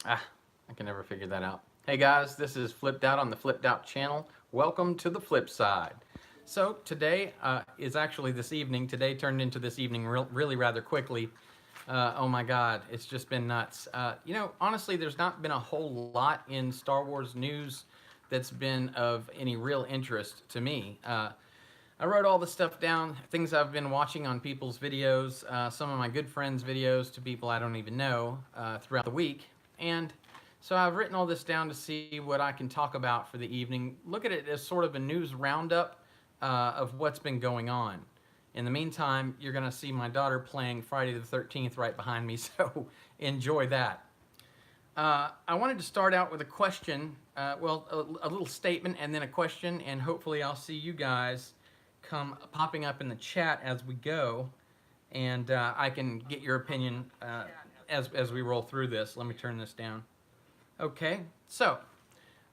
Ah, I can never figure that out. Hey guys, this is Flipped Out on the Flipped Out channel. Welcome to the Flip Side. So today is actually this evening. Today turned into this evening really rather quickly. Oh my God, it's just been nuts. Honestly, there's not been a whole lot in Star Wars news that's been of any real interest to me. I wrote all the stuff down, things I've been watching on people's videos, some of my good friends' videos to people I don't even know throughout the week. And so I've written all this down to see what I can talk about for the evening. Look at it as sort of a news roundup of what's been going on. In the meantime, you're going to see my daughter playing Friday the 13th right behind me, so enjoy that. I wanted to start out with a question, a little statement and then a question, and hopefully I'll see you guys come popping up in the chat as we go, and I can get your opinion as we roll through this. Let me turn this down. Okay, so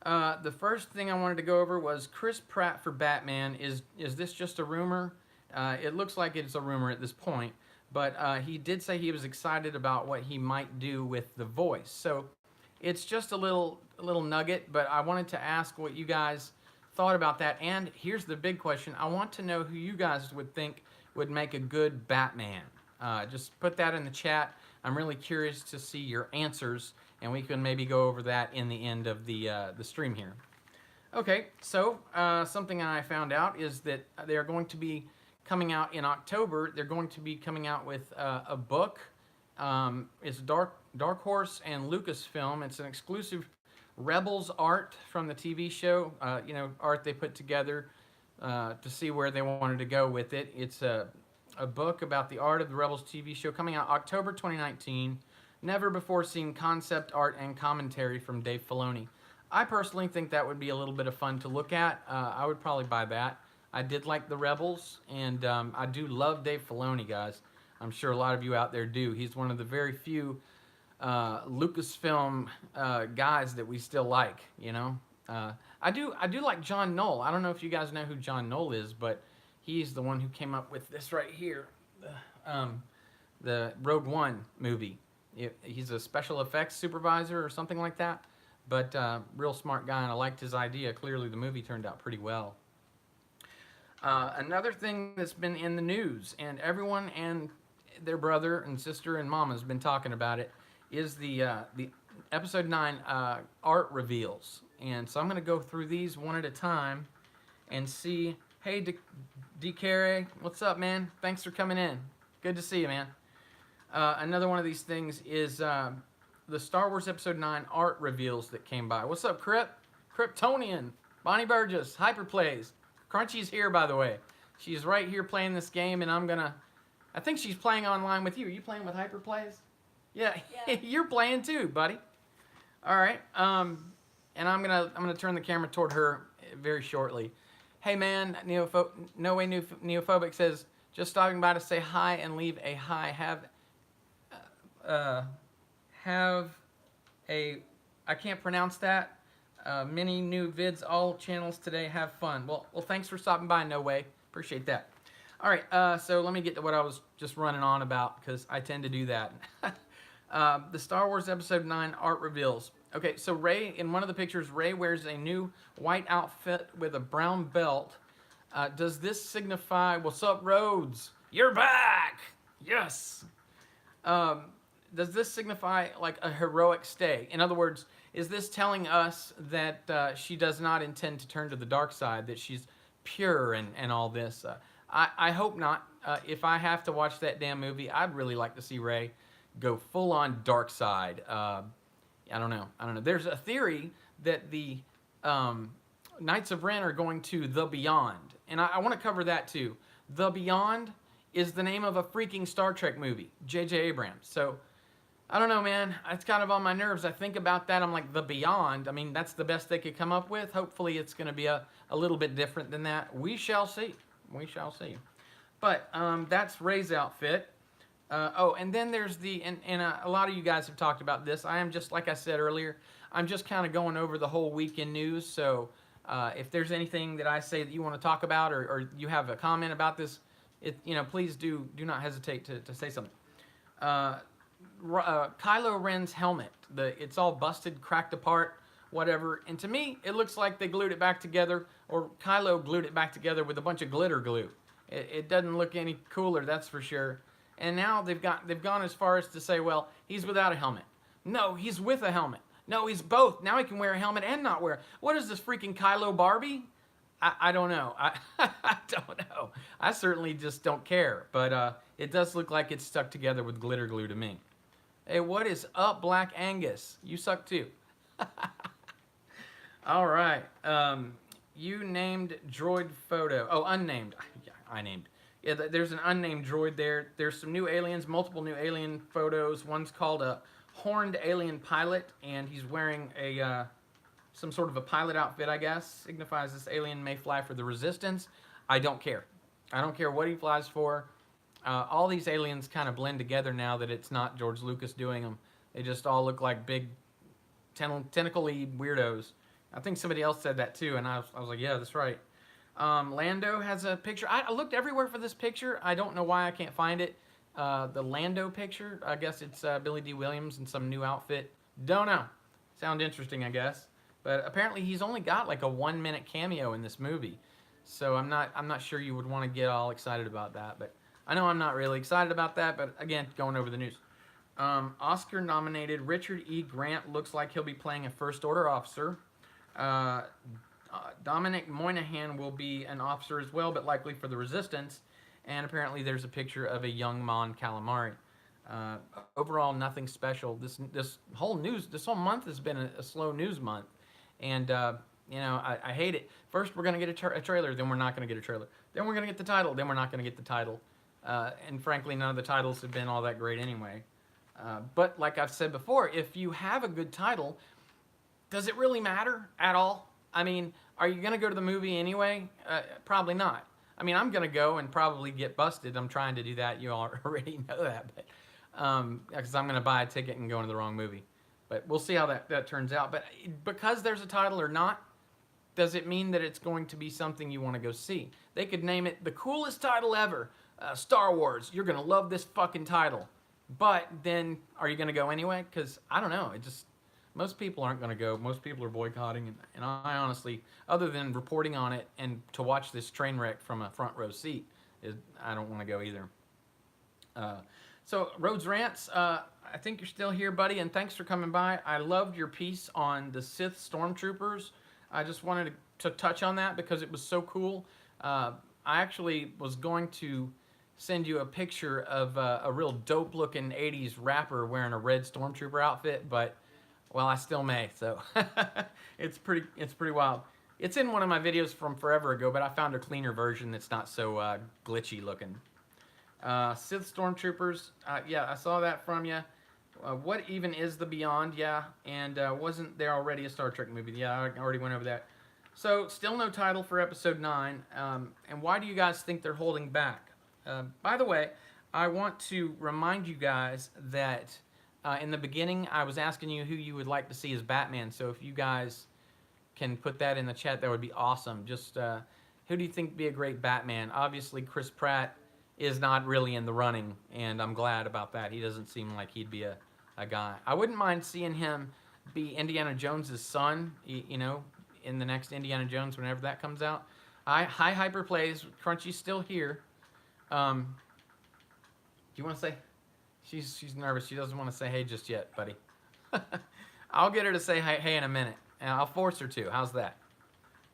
the first thing I wanted to go over was Chris Pratt for Batman. Is this just a rumor? It looks like it's a rumor at this point, but he did say he was excited about what he might do with the voice. So it's just a little nugget, but I wanted to ask what you guys thought about that. And here's the big question: I want to know who you guys would think would make a good Batman. Just put that in the chat. I'm really curious to see your answers, and we can maybe go over that in the end of the stream here. Okay, so something I found out is that they are going to be coming out in October. They're going to be coming out with a book. It's Dark Horse and Lucasfilm. It's an exclusive Rebels art from the TV show. Art they put together to see where they wanted to go with it. It's a book about the art of the Rebels TV show coming out October 2019. Never before seen concept art and commentary from Dave Filoni. I personally think that would be a little bit of fun to look at. I would probably buy that. I did like the Rebels, and I do love Dave Filoni, guys. I'm sure a lot of you out there do. He's one of the very few Lucasfilm guys that we still like. I do like John Knoll. I don't know if you guys know who John Knoll is, but he's the one who came up with this right here, the Rogue One movie. He's a special effects supervisor or something like that, but real smart guy, and I liked his idea. Clearly, the movie turned out pretty well. Another thing that's been in the news, and everyone and their brother and sister and mama has been talking about it, is the episode 9 art reveals. And so I'm going to go through these one at a time and see. Hey, DeCare, what's up, man? Thanks for coming in. Good to see you, man. Another one of these things is the Star Wars Episode 9 art reveals that came by. What's up, Kryptonian, Bonnie Burgess, Hyperplays. Crunchy's here, by the way. She's right here playing this game, and I think she's playing online with you. Are you playing with Hyperplays? Yeah, you're playing too, buddy. All right. And I'm gonna turn the camera toward her very shortly. Hey man, No Way Neophobic says, just stopping by to say hi and leave a hi. Have a, I can't pronounce that. Many new vids, all channels today. Have fun. Well, thanks for stopping by, No Way. Appreciate that. All right, so let me get to what I was just running on about, because I tend to do that. The Star Wars Episode 9 art reveals. Okay, so Rey, in one of the pictures, Rey wears a new white outfit with a brown belt. Does this signify, what's up, Rhodes? You're back! Yes! Does this signify like a heroic stay? In other words, is this telling us that she does not intend to turn to the dark side, that she's pure and all this? I hope not. If I have to watch that damn movie, I'd really like to see Rey go full on dark side. I don't know. There's a theory that the Knights of Ren are going to the Beyond, and I want to cover that too. The Beyond is the name of a freaking Star Trek movie, J.J. Abrams. So I don't know, man. It's kind of on my nerves. I think about that. I'm like, the Beyond. I mean, that's the best they could come up with. Hopefully, it's going to be a little bit different than that. We shall see. We shall see. But that's Rey's outfit. And then there's and a lot of you guys have talked about this. I am just, like I said earlier, I'm just kind of going over the whole weekend news. So if there's anything that I say that you want to talk about, or you have a comment about this, please do not hesitate to say something. Kylo Ren's helmet. It's all busted, cracked apart, whatever. And to me, it looks like they glued it back together, or Kylo glued it back together with a bunch of glitter glue. It doesn't look any cooler, that's for sure. And now they've gone as far as to say, well, he's without a helmet. No, he's with a helmet. No, he's both. Now he can wear a helmet and not wear. What is this, freaking Kylo Barbie? I don't know. I don't know. I certainly just don't care. But it does look like it's stuck together with glitter glue to me. Hey, what is up, Black Angus? You suck too. All right. You named droid photo. Oh, unnamed. Yeah, I named. Yeah, there's an unnamed droid there. There's some new aliens, multiple new alien photos. One's called a horned alien pilot, and he's wearing a some sort of a pilot outfit, I guess. Signifies this alien may fly for the Resistance. I don't care. I don't care what he flies for. All these aliens kind of blend together now that it's not George Lucas doing them. They just all look like big tentacle-y weirdos. I think somebody else said that too, and I was like, yeah, that's right. Lando has a picture. I looked everywhere for this picture. I don't know why I can't find it. The Lando picture, I guess it's Billy D. Williams in some new outfit. Don't know. Sound interesting, I guess. But apparently he's only got like a 1-minute cameo in this movie. So I'm not sure you would want to get all excited about that. But I know I'm not really excited about that, but again, going over the news. Oscar-nominated Richard E. Grant looks like he'll be playing a First Order officer. Dominic Moynihan will be an officer as well, but likely for the Resistance. And apparently there's a picture of a young Mon Calamari. Overall, nothing special. This whole month has been a slow news month. And, you know, I hate it. First, we're going to get a trailer, then we're not going to get a trailer. Then we're going to get the title, then we're not going to get the title. And frankly, none of the titles have been all that great anyway. But like I've said before, if you have a good title, does it really matter at all? I mean, are you going to go to the movie anyway? Probably not. I mean, I'm going to go and probably get busted. I'm trying to do that. You all already know that. But because I'm going to buy a ticket and go into the wrong movie. But we'll see how that turns out. But because there's a title or not, does it mean that it's going to be something you want to go see? They could name it the coolest title ever, Star Wars. You're going to love this fucking title. But then, are you going to go anyway? Because, I don't know. Most people aren't going to go. Most people are boycotting. And I honestly, other than reporting on it and to watch this train wreck from a front row seat, I don't want to go either. So, Rhodes Rants, I think you're still here, buddy, and thanks for coming by. I loved your piece on the Sith Stormtroopers. I just wanted to touch on that because it was so cool. I actually was going to send you a picture of a real dope-looking 80s rapper wearing a red Stormtrooper outfit, but, well, I still may, so it's pretty wild. It's in one of my videos from forever ago, but I found a cleaner version that's not so glitchy looking. Sith Stormtroopers, yeah, I saw that from you. What even is the Beyond? Yeah, and wasn't there already a Star Trek movie? Yeah, I already went over that. So, still no title for Episode 9. And why do you guys think they're holding back? By the way, I want to remind you guys that in the beginning, I was asking you who you would like to see as Batman. So, if you guys can put that in the chat, that would be awesome. Just who do you think would be a great Batman? Obviously, Chris Pratt is not really in the running, and I'm glad about that. He doesn't seem like he'd be a guy. I wouldn't mind seeing him be Indiana Jones' son, you know, in the next Indiana Jones whenever that comes out. Hi Hyper Plays. Crunchy's still here. Do you want to say? She's nervous. She doesn't want to say hey just yet, buddy. I'll get her to say hey in a minute, and I'll force her to. How's that?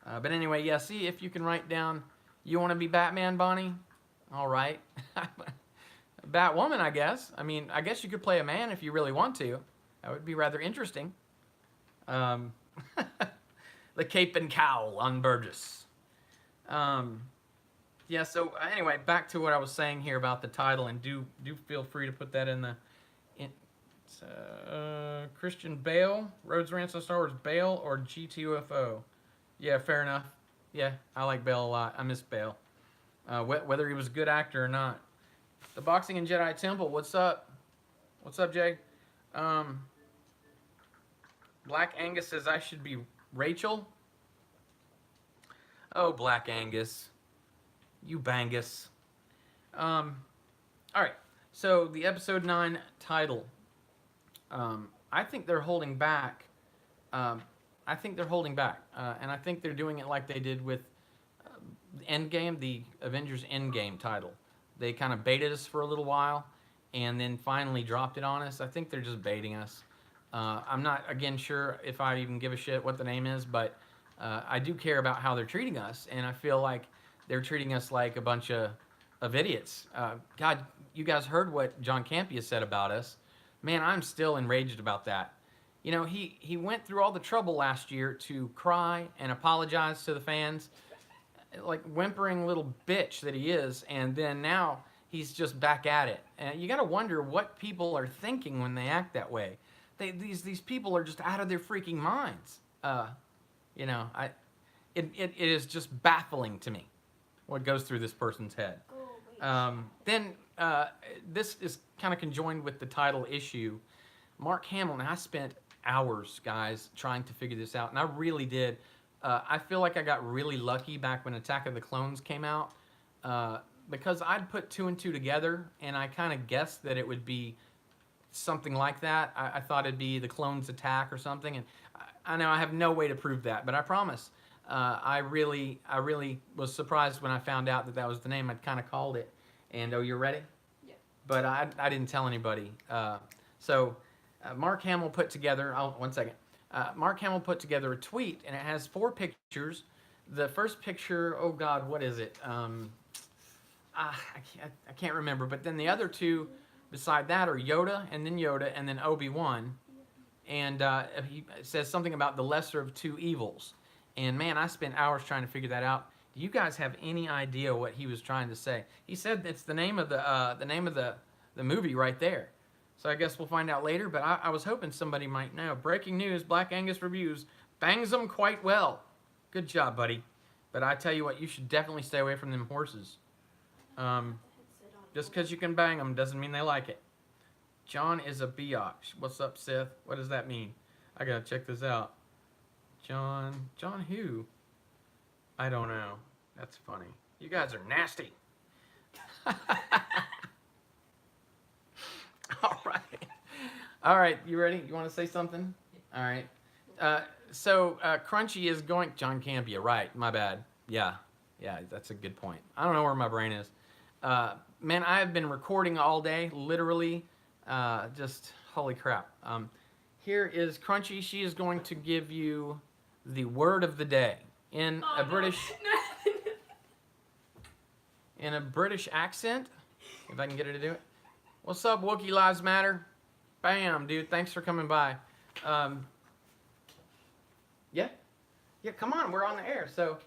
But anyway, yeah, see if you can write down, you want to be Batman, Bonnie? All right. Batwoman, I guess. I mean, I guess you could play a man if you really want to. That would be rather interesting. The cape and cowl on Burgess. Yeah, so anyway, back to what I was saying here about the title, and do feel free to put that in the... Christian Bale, Rhodes Rants on Star Wars, Bale or GTUFO? Yeah, fair enough. Yeah, I like Bale a lot. I miss Bale. Whether he was a good actor or not. The Boxing and Jedi Temple, what's up? What's up, Jay? Black Angus says I should be Rachel. Oh, Black Angus. You bangus. Alright, so the Episode 9 title. I think they're holding back. Um, I think they're holding back, and I think they're doing it like they did with Endgame, the Avengers Endgame title. They kind of baited us for a little while, and then finally dropped it on us. I think they're just baiting us. I'm not again sure if I even give a shit what the name is, but I do care about how they're treating us, and I feel like they're treating us like a bunch of idiots. God, you guys heard what John Campea said about us. Man, I'm still enraged about that. You know, he went through all the trouble last year to cry and apologize to the fans, like whimpering little bitch that he is, and then now he's just back at it. And you got to wonder what people are thinking when they act that way. These people are just out of their freaking minds. You know, it is just baffling to me what goes through this person's head. Then this is kind of conjoined with the title issue. Mark Hamill, and I spent hours, guys, trying to figure this out, and I really did. I feel like I got really lucky back when Attack of the Clones came out, because I'd put two and two together, and I kind of guessed that it would be something like that. I thought it'd be the clones attack or something, and I know I have no way to prove that, but I promise. I really was surprised when I found out that that was the name. I'd kind of called it. And oh, you're ready? Yeah. But I didn't tell anybody. Mark Hamill put together. One second. Mark Hamill put together a tweet, and it has 4 pictures. The first picture, oh God, what is it? I can't remember. But then the other 2 beside that are Yoda, and then Obi-Wan. And he says something about the lesser of 2 evils. And man, I spent hours trying to figure that out. Do you guys have any idea what he was trying to say? He said it's the name of the movie right there. So I guess we'll find out later. But I was hoping somebody might know. Breaking news: Black Angus Reviews bangs them quite well. Good job, buddy. But I tell you what, you should definitely stay away from them horses. Just because you can bang them doesn't mean they like it. John is a biatch. What's up, Seth? What does that mean? I gotta check this out. John who? I don't know. That's funny. You guys are nasty. All right. You ready? You want to say something? All right. Crunchy is going. John Campea, right? My bad. Yeah, that's a good point. I don't know where my brain is. Man, I have been recording all day, literally. Just holy crap. Here is Crunchy. She is going to give you the word of the day in a British in a British accent. If I can get her to do it. What's up, Wookiee Lives Matter? Bam, dude. Thanks for coming by. Yeah, come on. We're on the air, so.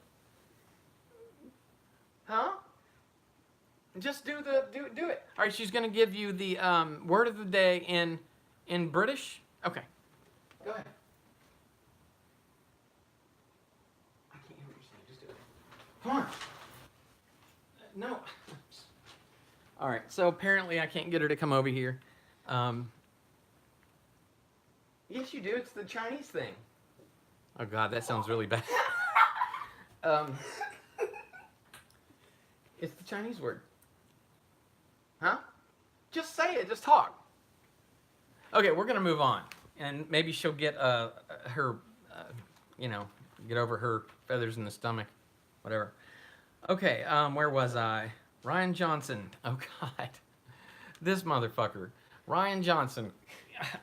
Huh? Just do it. All right, she's gonna give you the word of the day in British. Okay, go ahead. I can't hear what you're saying. Just do it. Come on. No. All right. So apparently I can't get her to come over here. Yes, you do. It's the Chinese thing. Oh God, that sounds really bad. It's the Chinese word. Huh? Just say it. Just talk. Okay, we're gonna move on, and maybe she'll get her, get over her feathers in the stomach, whatever. Okay, where was I? Ryan Johnson. Oh God, this motherfucker, Ryan Johnson.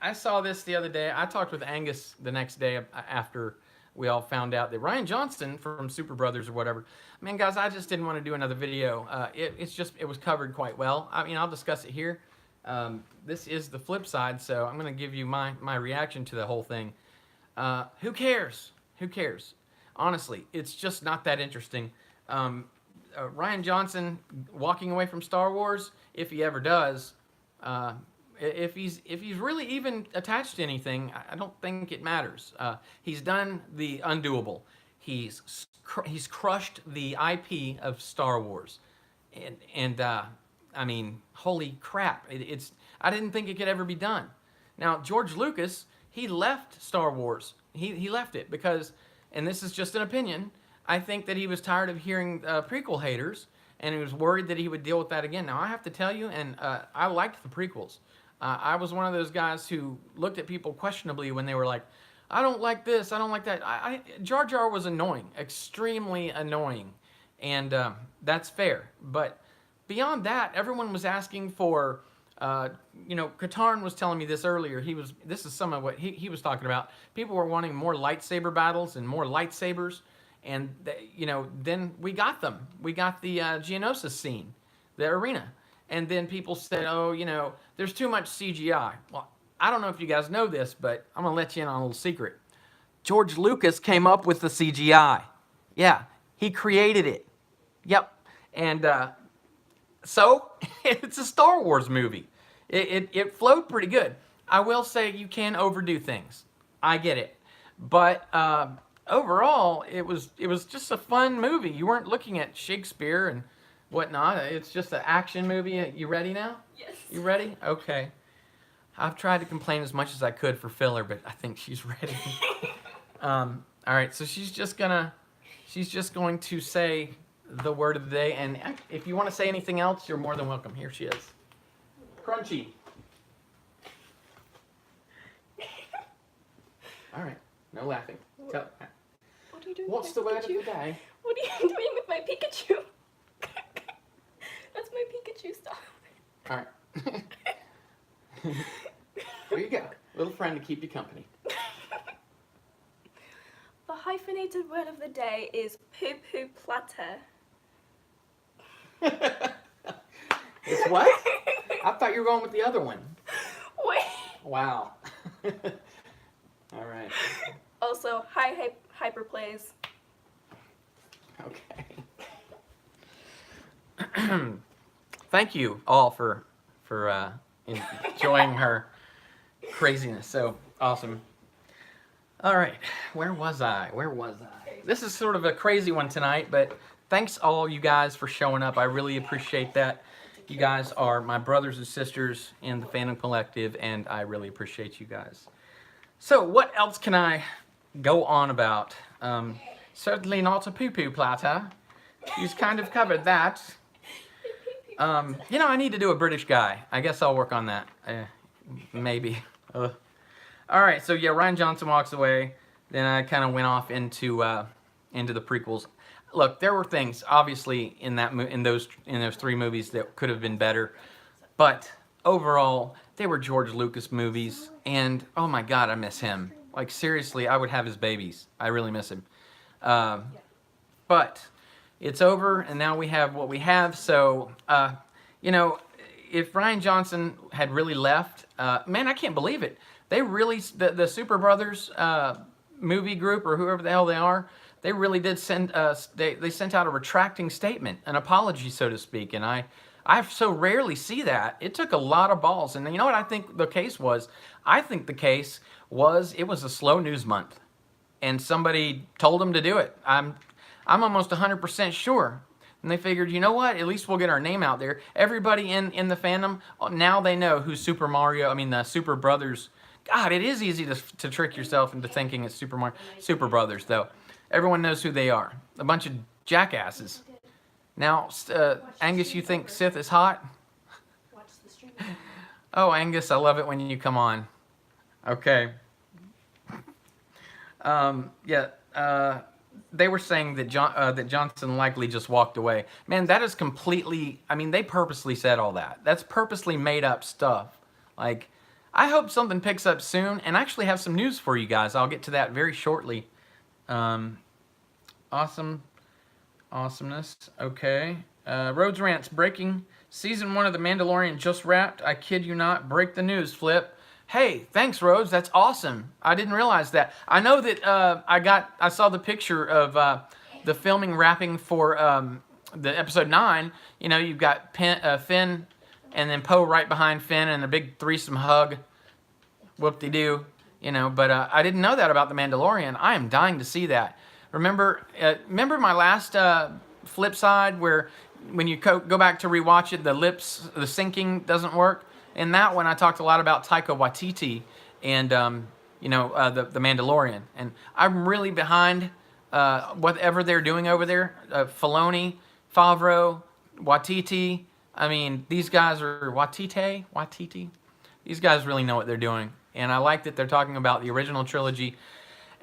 I saw this the other day. I talked with Angus the next day after we all found out that Ryan Johnson from Super Brothers or whatever. Man, guys, I just didn't want to do another video. It was covered quite well. I mean, I'll discuss it here. This is the flip side, so I'm going to give you my reaction to the whole thing. Who cares? Who cares? Honestly, it's just not that interesting. Ryan Johnson walking away from Star Wars, if he ever does, if he's really even attached to anything, I don't think it matters. He's done the undoable. He's crushed the IP of Star Wars, and I mean, holy crap! I didn't think it could ever be done. Now George Lucas, he left Star Wars. He left it because, and this is just an opinion, I think that he was tired of hearing prequel haters, and he was worried that he would deal with that again. Now I have to tell you, and I liked the prequels. I was one of those guys who looked at people questionably when they were like, I don't like this, I don't like that. Jar Jar was annoying, extremely annoying, and that's fair. But beyond that, everyone was asking for, Katarn was telling me this earlier. This is some of what he was talking about. People were wanting more lightsaber battles and more lightsabers, and then we got them. We got the Geonosis scene, the arena. And then people said, oh, there's too much CGI. Well, I don't know if you guys know this, but I'm going to let you in on a little secret. George Lucas came up with the CGI. Yeah, he created it. Yep. And so it's a Star Wars movie. It flowed pretty good. I will say you can overdo things. I get it. But overall, it was just a fun movie. You weren't looking at Shakespeare and whatnot. It's just an action movie. You ready now? Yes. You ready? Okay. I've tried to complain as much as I could for filler, but I think she's ready. All right, so she's just going to say the word of the day, and if you want to say anything else, you're more than welcome. Here she is. Crunchy. All right, no laughing. What are you doing? What's the word of the day? What are you doing with my Pikachu? That's my Pikachu stuff. All right. There you go. Little friend to keep you company. The hyphenated word of the day is poo-poo platter. It's what? I thought you were going with the other one. Wait. Wow. All right. Also, hyperplays. Okay. Thank you all for enjoying her craziness. So awesome. All right, where was I? This is sort of a crazy one tonight, but thanks all you guys for showing up. I really appreciate that. You guys are my brothers and sisters in the Fandom Collective, and I really appreciate you guys. So what else can I go on about? Certainly not a poo-poo platter. You've kind of covered that. I need to do a British guy. I guess I'll work on that. Maybe. All right, so yeah, Rian Johnson walks away. Then I kind of went off into the prequels. Look, there were things obviously in those three movies that could have been better, but overall, they were George Lucas movies, and oh my God, I miss him. Like seriously, I would have his babies. I really miss him. But it's over, and now we have what we have. So, if Rian Johnson had really left, man, I can't believe it. They really, the Super Brothers movie group, or whoever the hell they are, they really did send they sent out a retracting statement, an apology, so to speak. And I so rarely see that. It took a lot of balls. And you know what I think the case was? I think the case was it was a slow news month, and somebody told them to do it. I'm almost 100% sure. And they figured, you know what? At least we'll get our name out there. Everybody in the fandom, now they know who the Super Brothers. God, it is easy to trick yourself into thinking it's Super Brothers, though. Everyone knows who they are. A bunch of jackasses. Now, Angus, you think Sith is hot? Watch the stream. Oh, Angus, I love it when you come on. Okay. They were saying that that Johnson likely just walked away. Man, that is completely, they purposely said all that. That's purposely made up stuff. Like, I hope something picks up soon, and I actually have some news for you guys. I'll get to that very shortly. Awesomeness. Okay. Rhodes Rants breaking. Season 1 of The Mandalorian just wrapped. I kid you not. Break the news, Flip. Hey, thanks, Rhodes. That's awesome. I didn't realize that. I know that I saw the picture of the filming wrapping for the episode 9. You've got Finn and then Poe right behind Finn and a big threesome hug. Whoop-de-doo. But I didn't know that about The Mandalorian. I am dying to see that. Remember my last Flipp Side where when you go back to rewatch it, the syncing doesn't work? In that one, I talked a lot about Taika Waititi and, the Mandalorian. And I'm really behind whatever they're doing over there. Filoni, Favreau, Waititi. These guys are Waititi. These guys really know what they're doing. And I like that they're talking about the original trilogy.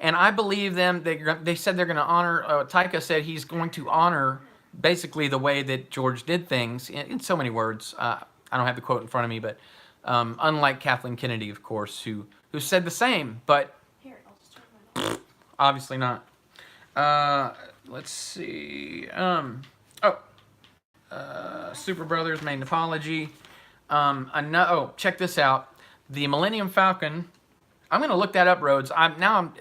And I believe them. They said they're going to honor, Taika said he's going to honor basically the way that George did things in so many words. I don't have the quote in front of me, but unlike Kathleen Kennedy, of course, who said the same, but Here, I'll just turn mine on. obviously not. Let's see. Super Brothers made an apology. Check this out. The Millennium Falcon. I'm gonna look that up, Rhodes.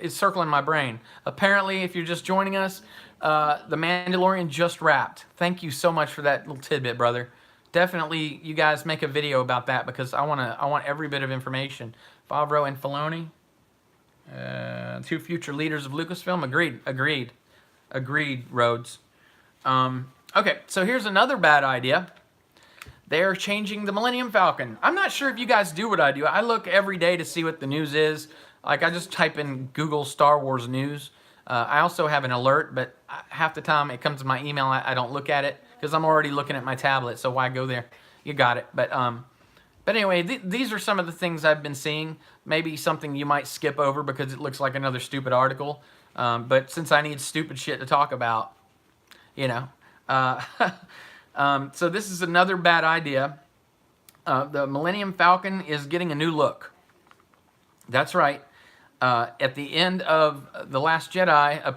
It's circling my brain. Apparently, if you're just joining us, the Mandalorian just wrapped. Thank you so much for that little tidbit, brother. Definitely, you guys make a video about that because I want every bit of information. Favreau and Filoni, two future leaders of Lucasfilm. Agreed, Rhodes. Okay, so here's another bad idea. They're changing the Millennium Falcon. I'm not sure if you guys do what I do. I look every day to see what the news is. Like, I just type in Google Star Wars news. I also have an alert, but half the time it comes to my email. I don't look at it because I'm already looking at my tablet, so why go there? You got it. But anyway, these are some of the things I've been seeing. Maybe something you might skip over because it looks like another stupid article. But since I need stupid shit to talk about, you know. So this is another bad idea. The Millennium Falcon is getting a new look. That's right. At the end of The Last Jedi,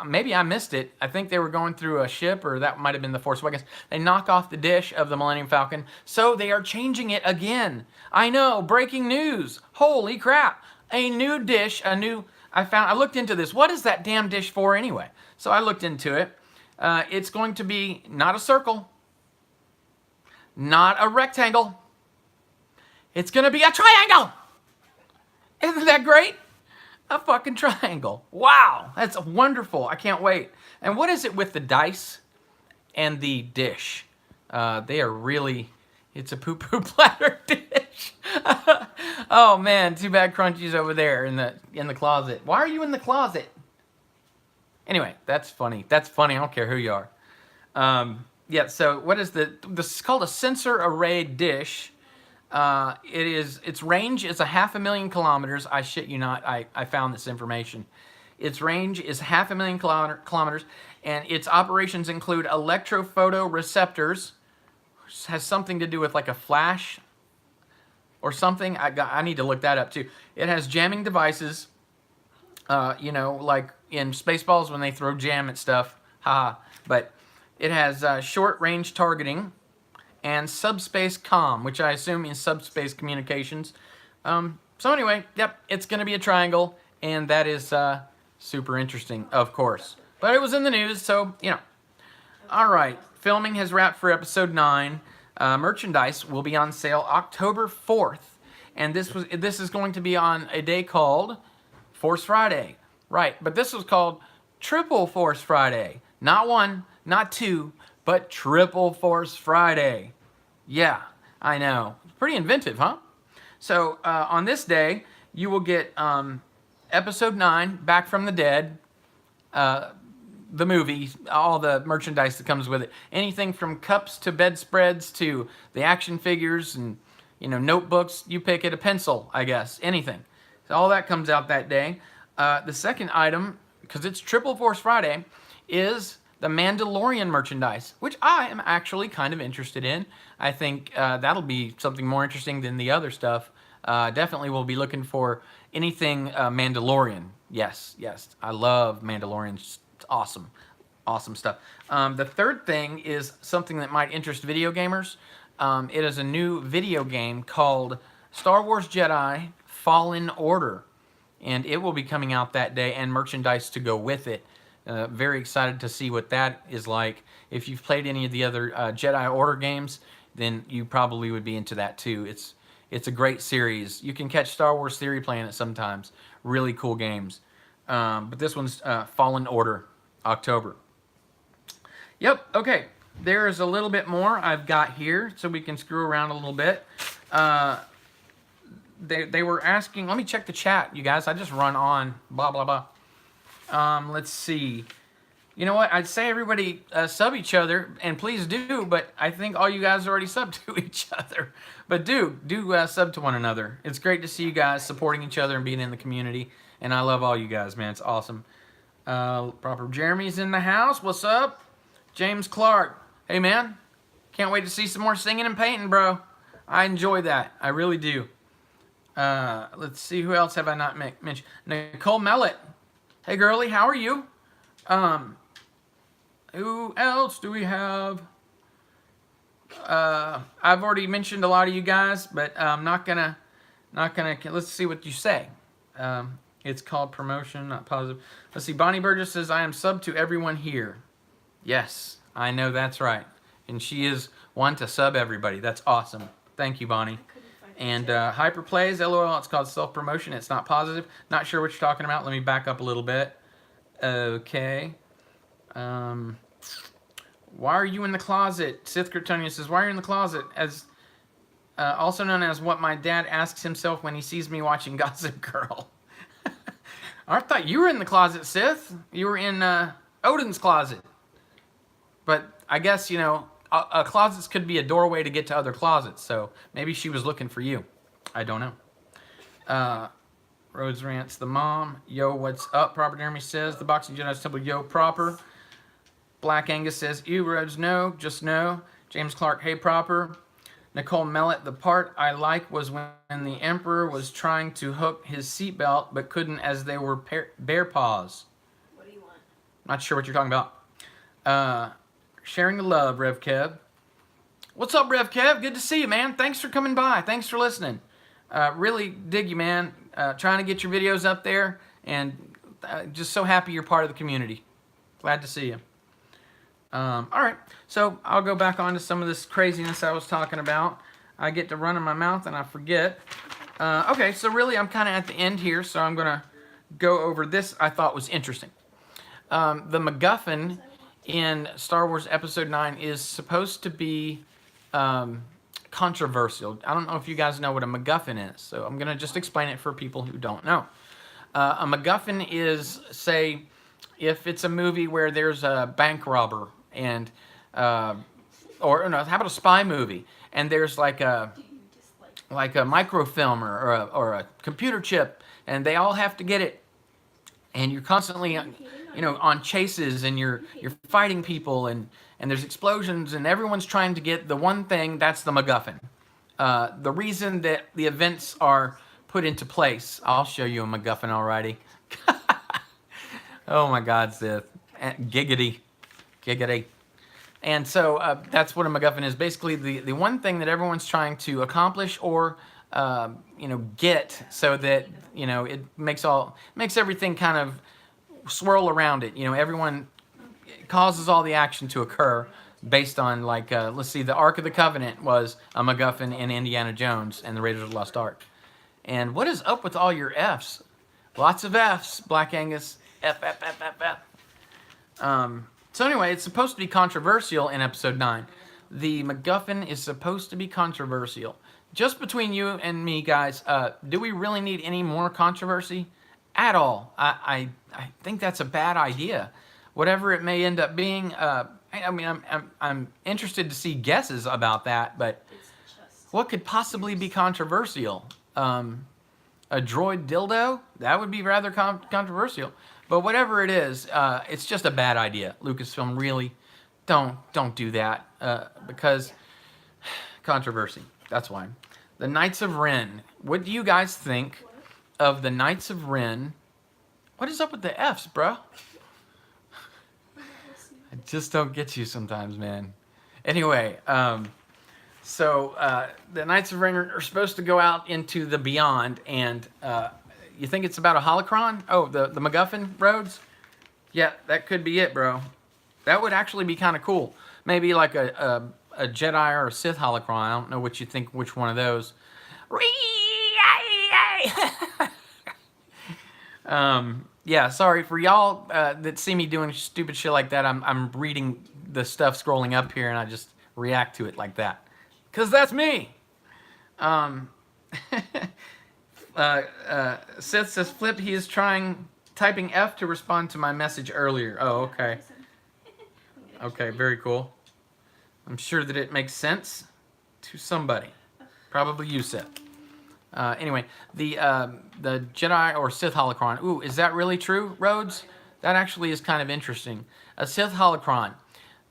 maybe I missed it. I think they were going through a ship, or that might have been The Force Awakens. They knock off the dish of the Millennium Falcon, so they are changing it again. I know, breaking news. Holy crap. A new dish, I looked into this. What is that damn dish for anyway? So I looked into it. It's going to be not a circle, not a rectangle. It's going to be a triangle. Isn't that great? A fucking triangle. Wow, that's wonderful. I can't wait. And what is it with the dice and the dish? They are really, it's a poo-poo platter dish. Oh man, too bad Crunchy's over there in the closet. Why are you in the closet? Anyway, that's funny. That's funny. I don't care who you are. Yeah. So what is this is called a sensor array dish. Its range is 500,000 kilometers. I shit you not. I found this information. Its range is 500,000 kilometers, and its operations include electrophotoreceptors. Which has something to do with like a flash or something. I need to look that up too. It has jamming devices. Like in Spaceballs when they throw jam at stuff, haha. But it has short-range targeting and subspace comm, which I assume is subspace communications. So anyway, yep, it's going to be a triangle, and that is super interesting, of course. But it was in the news, so, you know. All right, filming has wrapped for Episode 9. Merchandise will be on sale October 4th, and this is going to be on a day called Force Friday. Right, but this was called Triple Force Friday. Not one, not two, but Triple Force Friday. Yeah, I know. Pretty inventive, huh? So on this day, you will get Episode 9, Back from the Dead, the movie, all the merchandise that comes with it. Anything from cups to bedspreads to the action figures and, notebooks. You pick it, a pencil, I guess, anything. So all that comes out that day. The second item, because it's Triple Force Friday, is the Mandalorian merchandise, which I am actually kind of interested in. I think that'll be something more interesting than the other stuff. Definitely will be looking for anything Mandalorian. Yes, I love Mandalorian. It's awesome stuff. The third thing is something that might interest video gamers. It is a new video game called Star Wars Jedi Fallen Order. And it will be coming out that day, and merchandise to go with it. Very excited to see what that is like. If you've played any of the other Jedi Order games, then you probably would be into that too. It's a great series. You can catch Star Wars Theory playing it sometimes. Really cool games. But this one's Fallen Order, October. Yep, okay. There's a little bit more I've got here, so we can screw around a little bit. They were asking, let me check the chat, you guys. I just run on, blah, blah, blah. Let's see. You know what? I'd say everybody sub each other, and please do, but I think all you guys already sub to each other. But do sub to one another. It's great to see you guys supporting each other and being in the community, and I love all you guys, man. It's awesome. Proper Jeremy's in the house. What's up? James Clark. Hey, man. Can't wait to see some more singing and painting, bro. I enjoy that. I really do. Let's see. Who else have I not mentioned? Nicole Mellett. Hey, girlie. How are you? Who else do we have? I've already mentioned a lot of you guys, but I'm not gonna. Let's see what you say. It's called promotion, not positive. Let's see. Bonnie Burgess says, I am sub to everyone here. Yes, I know that's right. And she is one to sub everybody. That's awesome. Thank you, Bonnie. And Hyperplays, LOL, it's called self-promotion. It's not positive. Not sure what you're talking about. Let me back up a little bit. Okay. Why are you in the closet? Sith Kryptonia says, why are you in the closet? As also known as what my dad asks himself when he sees me watching Gossip Girl. I thought you were in the closet, Sith. You were in Odin's closet. But I guess, you know, closets could be a doorway to get to other closets. So maybe she was looking for you. I don't know. Rhodes Rants, the mom. Yo, what's up? Proper Jeremy says, the Boxing Jedi's Temple, yo, proper. Black Angus says, ew, Rhodes, no, just no. James Clark, hey, proper. Nicole Mellett, the part I like was when the Emperor was trying to hook his seatbelt, but couldn't as they were bear paws. What do you want? Not sure what you're talking about. Sharing the love, Rev Kev. What's up, Rev Kev? Good to see you, man. Thanks for coming by. Thanks for listening. Really dig you, man. Trying to get your videos up there, and just so happy you're part of the community. Glad to see you. All right, so I'll go back on to some of this craziness I was talking about. I get to run in my mouth and I forget. Okay, so really I'm kind of at the end here, so I'm going to go over this I thought was interesting. The MacGuffin in Star Wars Episode 9 is supposed to be controversial. I don't know if you guys know what a MacGuffin is, so I'm going to just explain it for people who don't know. A MacGuffin is, say, if it's a movie where there's a bank robber and, or no, how about a spy movie and there's like a microfilm or a computer chip and they all have to get it, and you're constantly, you know, on chases and you're fighting people and there's explosions and everyone's trying to get the one thing. That's the MacGuffin. The reason that the events are put into place. I'll show you a MacGuffin already. Oh my God, Sith. Giggity. Giggity. And so that's what a MacGuffin is. Basically the one thing that everyone's trying to accomplish or, you know, get so that, you know, it makes everything kind of swirl around it. You know, everyone causes all the action to occur based on, like, let's see, the Ark of the Covenant was a MacGuffin in Indiana Jones and the Raiders of the Lost Ark. And what is up with all your Fs? Lots of Fs, Black Angus. F. So anyway, it's supposed to be controversial in Episode 9. The MacGuffin is supposed to be controversial. Just between you and me, guys, do we really need any more controversy at all? I think that's a bad idea. Whatever it may end up being, I mean, I'm interested to see guesses about that, but what could possibly be controversial? A droid dildo? That would be rather controversial. But whatever it is, it's just a bad idea. Lucasfilm, really, don't do that because controversy. That's why. The Knights of Ren. What do you guys think of the Knights of Ren? What is up with the Fs, bro? I just don't get you sometimes, man. Anyway, so the Knights of Ren are supposed to go out into the beyond, and you think it's about a holocron? Oh, the MacGuffin, Rhodes? Yeah, that could be it, bro. That would actually be kind of cool. Maybe like a Jedi or a Sith holocron. I don't know what you think, which one of those. Yeah, sorry for y'all that see me doing stupid shit like that. I'm reading the stuff scrolling up here and I just react to it like that. Cause that's me. Seth says, Flip, he is typing F to respond to my message earlier. Oh, okay. Okay, very cool. I'm sure that it makes sense to somebody. Probably you, Seth. Anyway, the Jedi or Sith holocron. Ooh, is that really true, Rhodes? That actually is kind of interesting. A Sith holocron.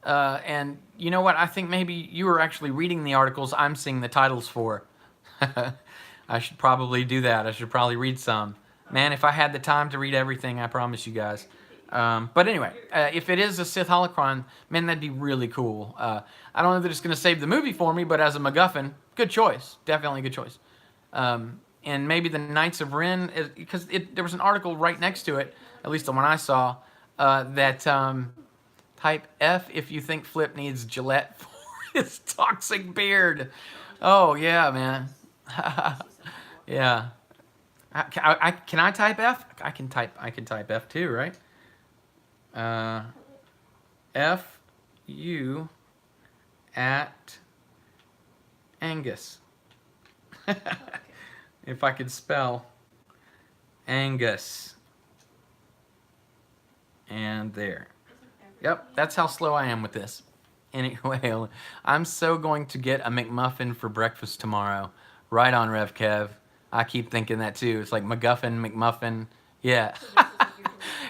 And you know what? I think maybe you were actually reading the articles I'm seeing the titles for. I should probably do that. I should probably read some. Man, if I had the time to read everything, I promise you guys. But anyway, if it is a Sith holocron, man, that'd be really cool. I don't know that it's going to save the movie for me, but as a MacGuffin, good choice. Definitely a good choice. And maybe the Knights of Ren, because there was an article right next to it, at least the one I saw, that type F if you think Flipp needs Gillette for his toxic beard. Oh, yeah, man. Yeah. Can I type F? I can type F too, right? F U at Angus. If I could spell Angus. And there. Yep, that's how slow I am with this. Anyway, I'm so going to get a McMuffin for breakfast tomorrow. Right on, Rev Kev. I keep thinking that too. It's like MacGuffin, McMuffin. Yeah.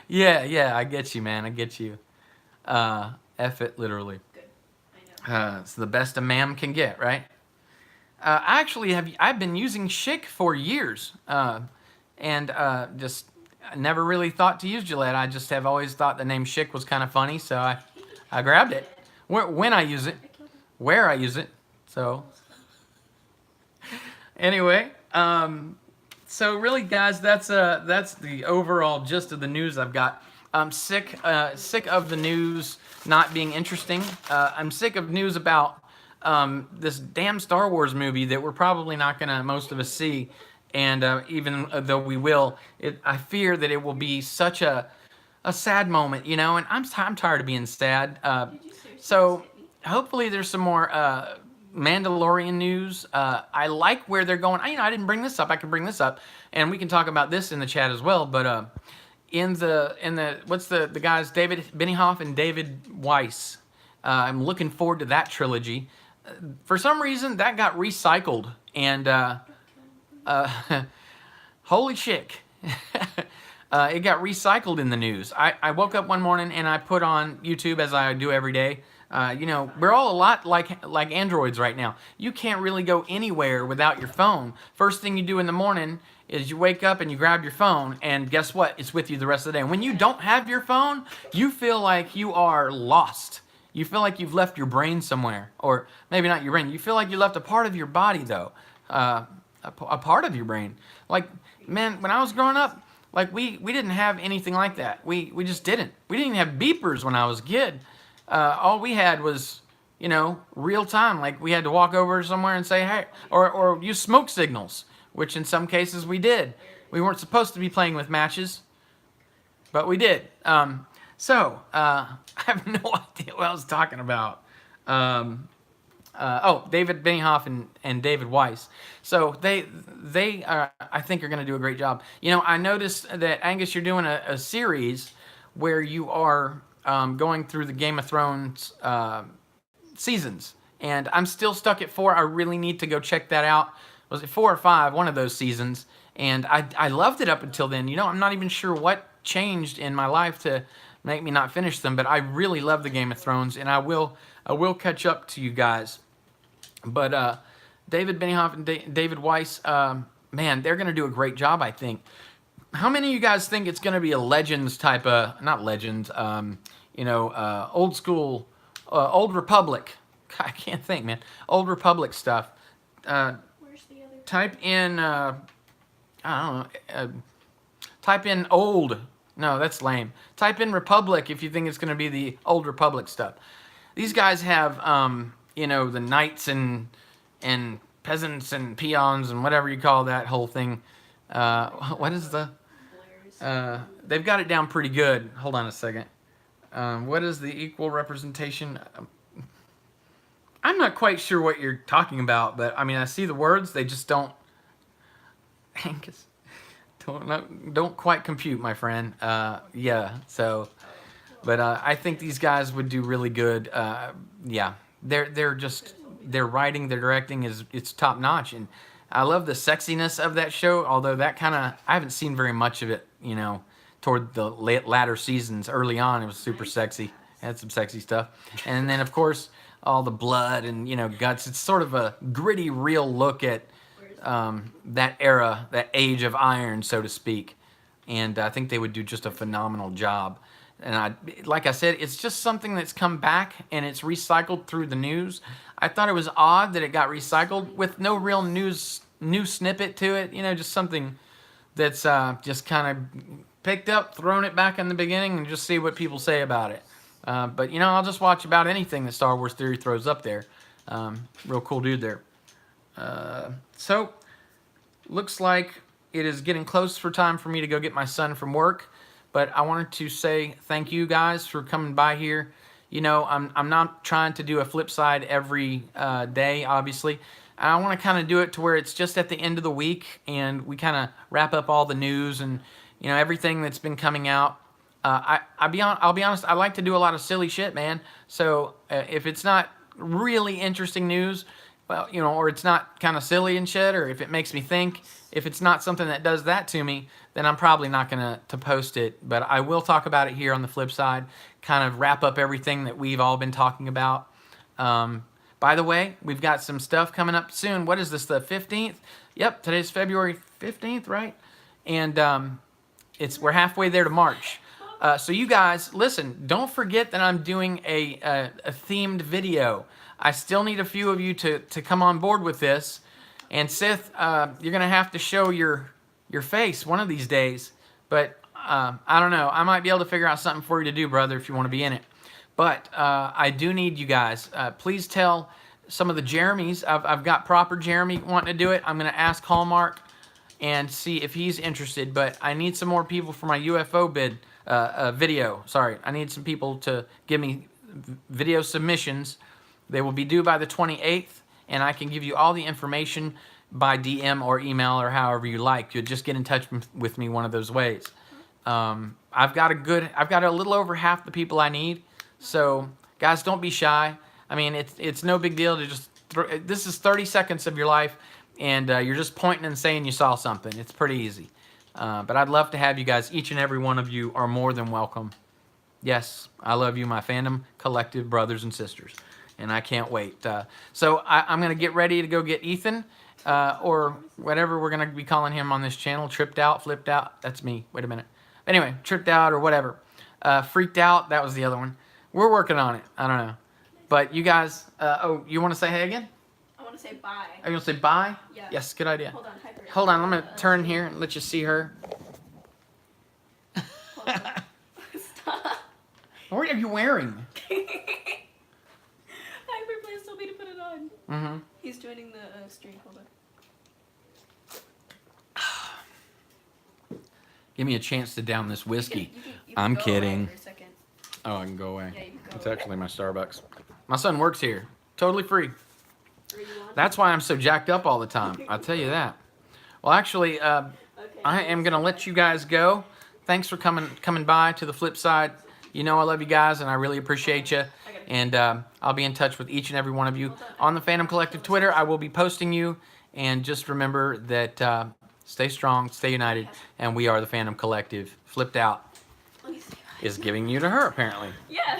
Yeah, I get you, man. I get you. F it, literally. Good. I know. It's the best a ma'am can get, right? I've been using Schick for years. And just never really thought to use Gillette. I just have always thought the name Schick was kind of funny, so I grabbed it. When I use it, where I use it. So anyway, so really, guys, that's the overall gist of the news I've got. I'm sick of the news not being interesting. I'm sick of news about this damn Star Wars movie that we're probably not gonna most of us see. And even though we will, I fear that it will be such a sad moment, you know. And I'm tired of being sad. So hopefully there's some more Mandalorian news. I like where they're going. I didn't bring this up. I can bring this up, and we can talk about this in the chat as well. But in the what's the guys, David Benioff and David Weiss. I'm looking forward to that trilogy. For some reason, that got recycled, and holy shit. It got recycled in the news. I woke up one morning and I put on YouTube, as I do every day. We're all a lot like androids right now. You can't really go anywhere without your phone. First thing you do in the morning is you wake up and you grab your phone, and guess what? It's with you the rest of the day. And when you don't have your phone, you feel like you are lost. You feel like you've left your brain somewhere. Or maybe not your brain. You feel like you left a part of your body, though. A part of your brain. Like, man, when I was growing up, like we didn't have anything like that. We just didn't. We didn't even have beepers when I was a kid. All we had was, real time. Like, we had to walk over somewhere and say, hey, or use smoke signals, which in some cases we did. We weren't supposed to be playing with matches, but we did. I have no idea what I was talking about. David Benioff and David Weiss. So they I think are going to do a great job. I noticed that, Angus, you're doing a series where you are going through the Game of Thrones seasons, and I'm still stuck at 4. I really need to go check that out. Was it 4 or 5? One of those seasons, and I loved it up until then. I'm not even sure what changed in my life to make me not finish them, but I really love the Game of Thrones, and I will catch up to you guys. But David Benioff and David Weiss, man, they're going to do a great job, I think. How many of you guys think it's going to be a Legends type of, not Legends, old school, Old Republic? I can't think, man. Old Republic stuff. Where's the other? Type in, I don't know, type in old. No, that's lame. Type in Republic if you think it's going to be the Old Republic stuff. These guys have, the knights and peasants and peons and whatever you call that whole thing. What is the... they've got it down pretty good. Hold on a second. What is the equal representation? I'm not quite sure what you're talking about, but I see the words. They just don't... Don't quite compute, my friend. Yeah, so... But I think these guys would do really good. Yeah, their writing, their directing it's top notch, and I love the sexiness of that show. Although that kind of I haven't seen very much of it, toward the latter seasons. Early on, it was super sexy, had some sexy stuff, and then of course all the blood and guts. It's sort of a gritty, real look at that era, that age of iron, so to speak. And I think they would do just a phenomenal job. And like I said, it's just something that's come back and it's recycled through the news. I thought it was odd that it got recycled with no real new snippet to it. Just something that's just kind of picked up, thrown it back in the beginning, and just see what people say about it. But I'll just watch about anything that Star Wars Theory throws up there. Real cool dude there. So looks like it is getting close for time for me to go get my son from work. But I wanted to say thank you guys for coming by here. I'm not trying to do a Flip Side every day, obviously. I want to kind of do it to where it's just at the end of the week and we kind of wrap up all the news and everything that's been coming out. I'll be honest, I like to do a lot of silly shit, man. So if it's not really interesting news, well, or it's not kind of silly and shit, or if it makes me think, if it's not something that does that to me, then I'm probably not going to post it. But I will talk about it here on the Flip Side, kind of wrap up everything that we've all been talking about. By the way, we've got some stuff coming up soon. What is this, the 15th? Yep, today's February 15th, right? And we're halfway there to March. So you guys, listen, don't forget that I'm doing a themed video. I still need a few of you to come on board with this. And Sith, you're going to have to show your face one of these days. But I don't know. I might be able to figure out something for you to do, brother, if you want to be in it. But I do need you guys. Please tell some of the Jeremys. I've got proper Jeremy wanting to do it. I'm going to ask Hallmark and see if he's interested. But I need some more people for my UFO video. Sorry, I need some people to give me video submissions. They will be due by the 28th, and I can give you all the information by DM or email or however you like. You'll just get in touch with me one of those ways. I've got a little over half the people I need. So guys, don't be shy. I mean, it's no big deal to just this is 30 seconds of your life, and you're just pointing and saying you saw something. It's pretty easy. But I'd love to have you guys. Each and every one of you are more than welcome. Yes, I love you, my fandom collective brothers and sisters. And I can't wait. So I'm going to get ready to go get Ethan, or whatever we're going to be calling him on this channel. Tripped out, flipped out. That's me. Wait a minute. Anyway, tripped out or whatever. Freaked out. That was the other one. We're working on it. I don't know. But you guys, you want to say hey again? I want to say bye. Are you going to say bye? Yeah. Yes, good idea. Hold on, Hyper. Hold on, I'm going to turn here and let you see her. Stop. What are you wearing? Hyper, please tell me to put it on. Mm-hmm. He's joining the stream. Hold on. Give me a chance to down this whiskey. You can I'm go kidding. away for a second. Oh, I can go away. Yeah, you can go It's away. actually my Starbucks. My son works here. Totally free. Are you on? That's why I'm so jacked up all the time. I'll tell you that. Well, actually, Okay. I am going to let you guys go. Thanks for coming by to the Flip Side. I love you guys, and I really appreciate you. And I'll be in touch with each and every one of you. On the Phantom Collective Twitter, I will be posting you. And just remember that stay strong, stay united, and we are the Phantom Collective. Flipped Out Let me see. is giving you to her, apparently. Yeah.